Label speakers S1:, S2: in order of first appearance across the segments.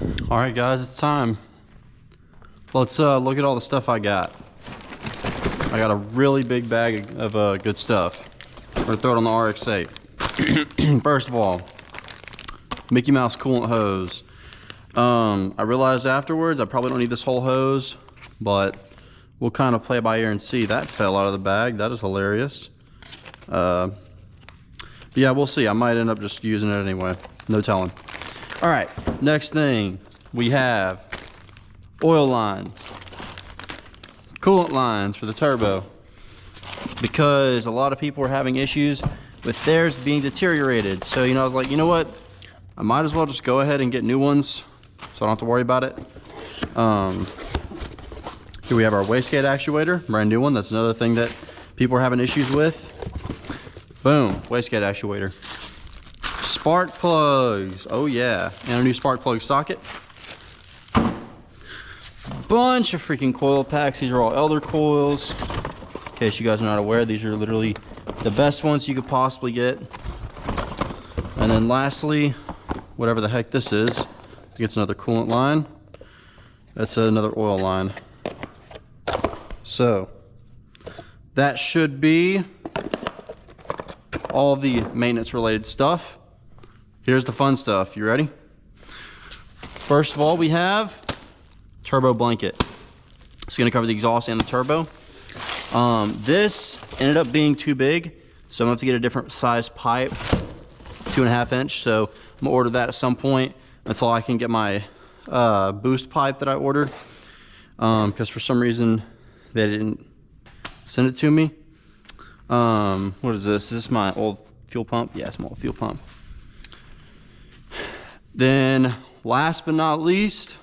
S1: All right, guys, it's time. Let's look at all the stuff I got. I got a really big bag of good stuff. We're gonna throw it on the RX-8. First of all, Mickey Mouse coolant hose. I realized afterwards I probably don't need this whole hose, but we'll kind of play it by ear and see. That fell out of the bag. That is hilarious. Yeah, we'll see. I might end up just using it anyway. No telling. All right, next thing we have oil lines, coolant lines for the turbo, because a lot of people are having issues with theirs being deteriorated. So, you know, I was like, you know what? I might as well just go ahead and get new ones so I don't have to worry about it. Here we have our wastegate actuator, brand new one. That's another thing that people are having issues with. Boom, wastegate actuator. Spark plugs, oh yeah, and a new spark plug socket. Bunch of freaking coil packs. These are all Elder coils. In case you guys are not aware, these are literally the best ones you could possibly get. And then lastly, whatever the heck this is, it's another coolant line. That's another oil line. So that should be all the maintenance related stuff. Here's the fun stuff. You ready? First of all, we have turbo blanket. It's going to cover the exhaust and the turbo. This ended up being too big, so I'm going to have to get a different size pipe, 2.5 inch. So I'm going to order that at some point until I can get my boost pipe that I ordered, because for some reason they didn't send it to me. What is this? Is this my old fuel pump? Yeah, it's my old fuel pump. Then last but not least,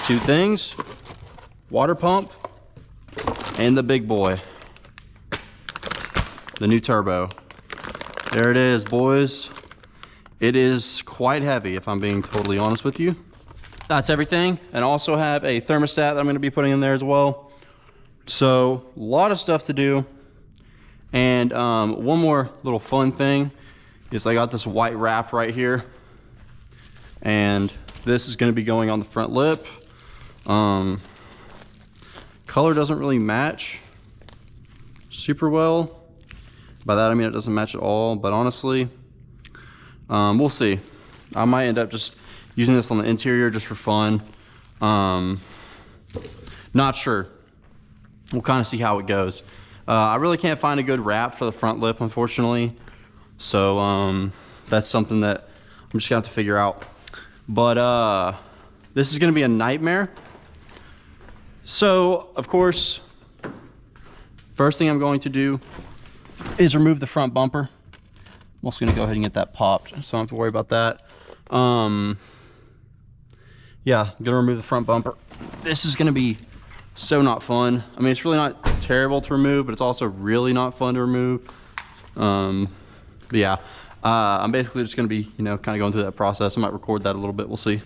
S1: two things: water pump and the big boy, the new turbo. There it is, boys. It is quite heavy, if I'm being totally honest with you. That's everything. And I also have a thermostat that I'm going to be putting in there as well. So a lot of stuff to do. And one more little fun thing is I got this white wrap right here, and this is going to be going on the front lip. Color doesn't really match super well. By that I mean it doesn't match at all, but honestly, we'll see. I might end up just using this on the interior just for fun. Not sure. We'll kind of see how it goes. I really can't find a good wrap for the front lip, unfortunately. So that's something that I'm just gonna have to figure out. But this is gonna be a nightmare. So, of course, first thing I'm going to do is remove the front bumper. I'm also gonna go ahead and get that popped, so I don't have to worry about that. Yeah, I'm gonna remove the front bumper. This is gonna be so not fun. I mean, it's really not terrible to remove, but it's also really not fun to remove. But yeah, I'm basically just gonna be, you know, kind of going through that process. I might record that a little bit, we'll see.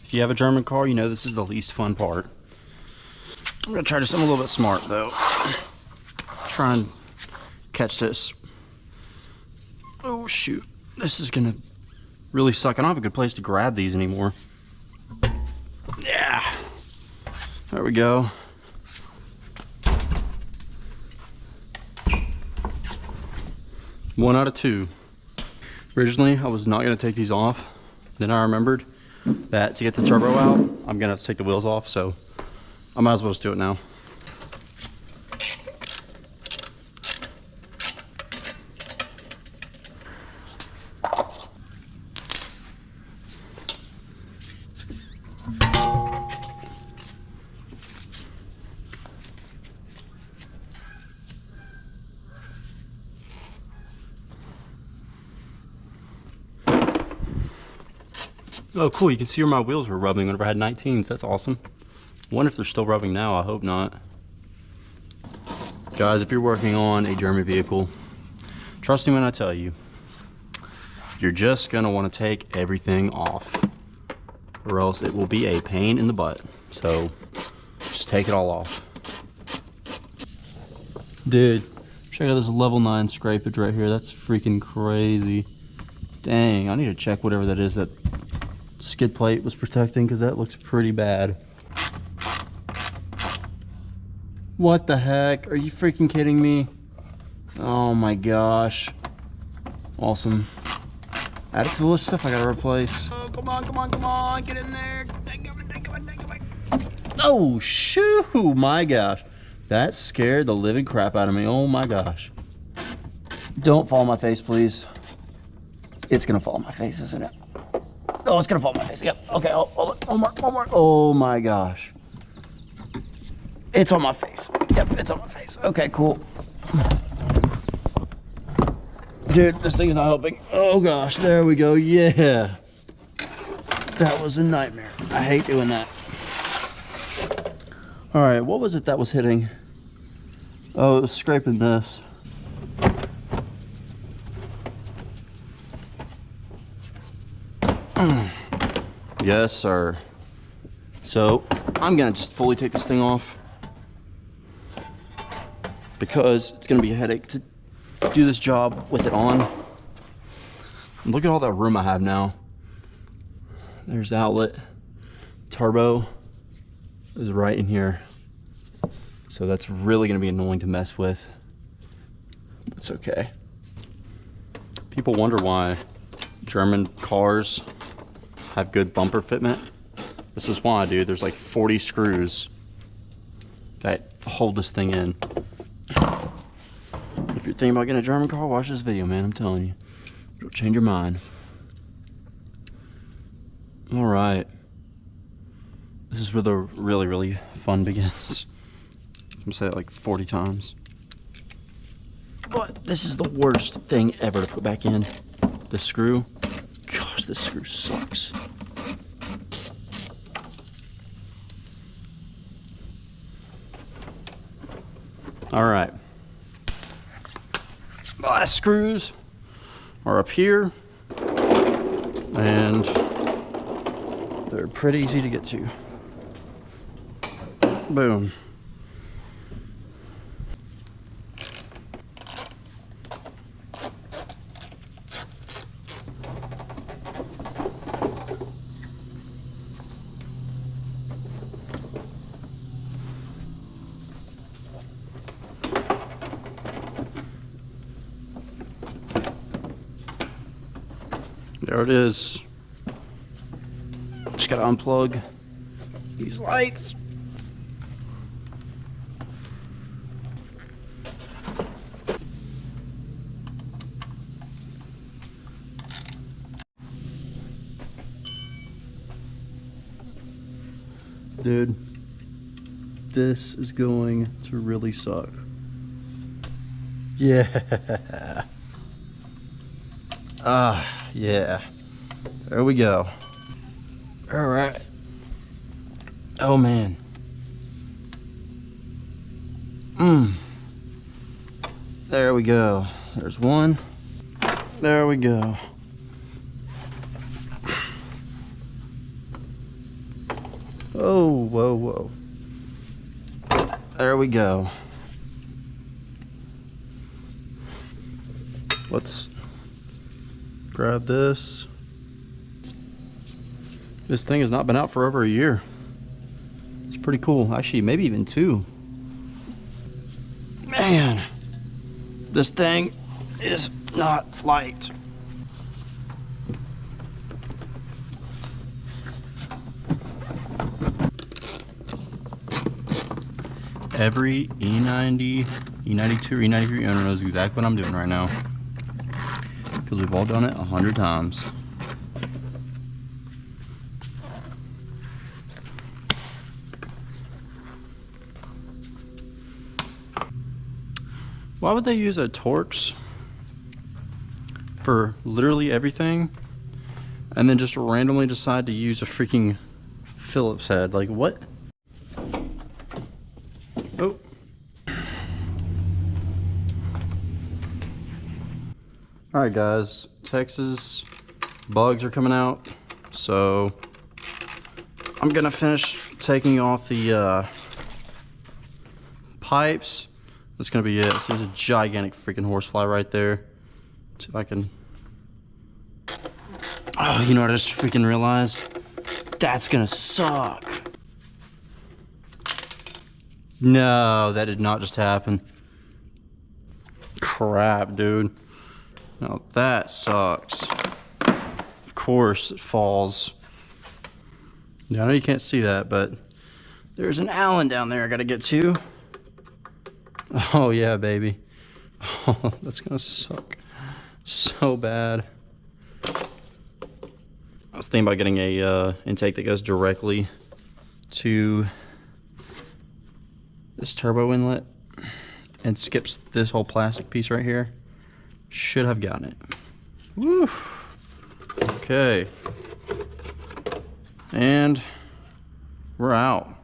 S1: If you have a German car, you know this is the least fun part. I'm gonna try to do something a little bit smart though. Try and catch this. Oh shoot, this is gonna really suck. I don't have a good place to grab these anymore. Yeah, there we go. One out of two. Originally, I was not gonna take these off. Then I remembered that to get the turbo out, I'm gonna have to take the wheels off, so I might as well just do it now. Oh cool, you can see where my wheels were rubbing whenever I had 19s. That's awesome. Wonder if they're still rubbing now. I hope not. Guys, if you're working on a German vehicle, trust me when I tell you, you're just gonna want to take everything off, or else it will be a pain in the butt. So just take it all off. Dude, check out this level 9 scrapage right here. That's freaking crazy. Dang, I need to check whatever that is that skid plate was protecting, because that looks pretty bad. What the heck? Are you freaking kidding me? Oh my gosh. Awesome. Add it to the list of stuff I gotta replace. Oh, come on, come on, come on. Get in there. Oh, shoo, my gosh. That scared the living crap out of me. Oh my gosh. Don't fall on my face, please. It's gonna fall on my face, isn't it? Oh, it's gonna fall on my face. Yep. Okay, one more. Oh my gosh. It's on my face. Yep, it's on my face. Okay, cool. Dude, this thing's not helping. Oh gosh, there we go. Yeah. That was a nightmare. I hate doing that. All right, what was it that was hitting? Oh, it was scraping this. Yes, sir. So I'm gonna just fully take this thing off because it's gonna be a headache to do this job with it on. And look at all that room I have now. There's the outlet. Turbo is right in here. So that's really gonna be annoying to mess with. It's okay. People wonder why German cars have good bumper fitment. This is why, dude. There's like 40 screws that hold this thing in. If you're thinking about getting a German car, watch this video, man. I'm telling you, it'll change your mind. All right. This is where the really, really fun begins. I'm gonna say it like 40 times. But this is the worst thing ever to put back in. The screw. Gosh, this screw sucks. All right. The last screws are up here, and they're pretty easy to get to. Boom. There it is. Just gotta unplug these lights. Dude, this is going to really suck. Yeah. Yeah. There we go. All right. Oh man. There we go. There's one. There we go. Oh, whoa, whoa. There we go. Let's grab this. This thing has not been out for over a year. It's pretty cool. Actually, maybe even 2. Man, this thing is not light. Every E90, E92, or E93 owner knows exactly what I'm doing right now, because we've all done it 100 times. Why would they use a Torx for literally everything and then just randomly decide to use a freaking Phillips head? Like, what? Oh. Alright guys, Texas bugs are coming out, so I'm gonna finish taking off the pipes, That's gonna be it. So there's a gigantic freaking horsefly right there. Let's see if I can. Oh, you know what I just freaking realized? That's gonna suck. No, that did not just happen. Crap, dude. No, that sucks. Of course it falls. Yeah, I know you can't see that, but there's an Allen down there I gotta get to. Oh yeah, baby. Oh, that's gonna suck so bad. I was thinking about getting a intake that goes directly to this turbo inlet and skips this whole plastic piece right here. Should have gotten it. Woo. Okay. And we're out.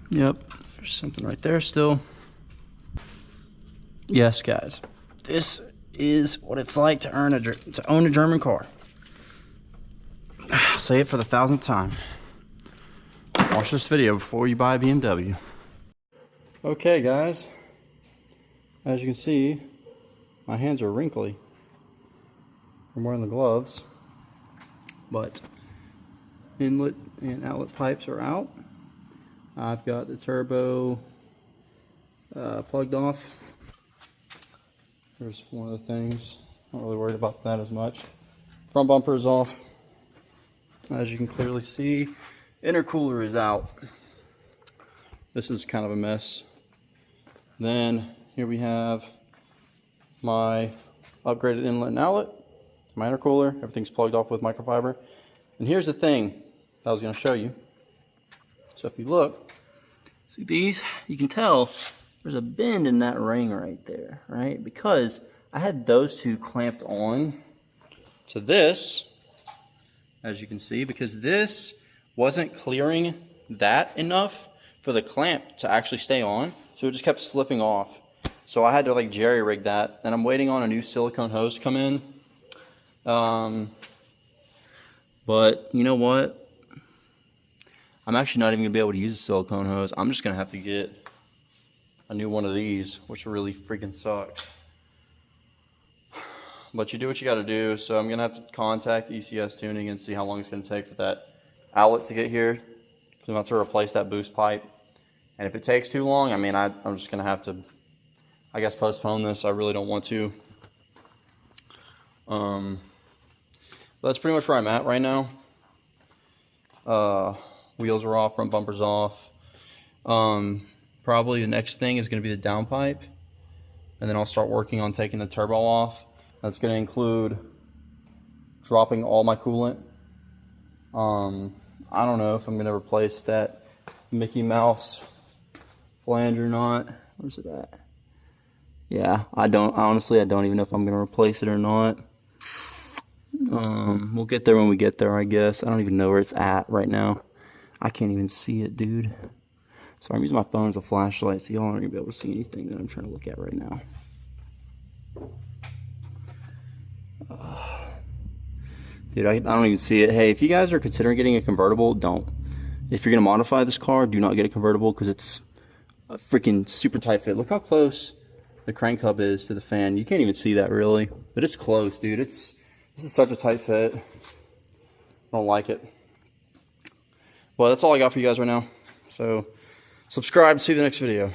S1: Yep, there's something right there still. Yes, guys, this is what it's like to own a German car. I'll say it for the 1,000th time. Watch this video before you buy a BMW. Okay, guys, as you can see, my hands are wrinkly from wearing the gloves, but inlet and outlet pipes are out. I've got the turbo plugged off. Here's one of the things. Not really worried about that as much. Front bumper is off. As you can clearly see, intercooler is out. This is kind of a mess. Then here we have my upgraded inlet and outlet, my intercooler. Everything's plugged off with microfiber. And here's the thing that I was going to show you. So if you look, see these, you can tell there's a bend in that ring right there, right? Because I had those two clamped on to this, as you can see, because this wasn't clearing that enough for the clamp to actually stay on. So it just kept slipping off. So I had to like jerry rig that, and I'm waiting on a new silicone hose to come in. But you know what? I'm actually not even gonna be able to use a silicone hose. I'm just gonna have to get a new one of these, which really freaking sucks. But you do what you gotta do. So I'm gonna have to contact ECS Tuning and see how long it's gonna take for that outlet to get here. So I'm gonna have to replace that boost pipe. And if it takes too long, I mean, I'm just gonna have to, I guess, postpone this. I really don't want to. But that's pretty much where I'm at right now. Wheels are off, front bumper's off. Probably the next thing is going to be the downpipe, and then I'll start working on taking the turbo off. That's going to include dropping all my coolant. I don't know if I'm going to replace that Mickey Mouse flange or not. Where's it at? Yeah, honestly, I don't even know if I'm going to replace it or not. We'll get there when we get there, I guess. I don't even know where it's at right now. I can't even see it, dude. So I'm using my phone as a flashlight, so y'all aren't gonna be able to see anything that I'm trying to look at right now. Dude, I don't even see it. Hey, if you guys are considering getting a convertible, don't. If you're gonna modify this car, do not get a convertible because it's a freaking super tight fit. Look how close the crank hub is to the fan. You can't even see that really, but it's close, dude. This is such a tight fit. I don't like it. Well, that's all I got for you guys right now. So subscribe, see you in the next video.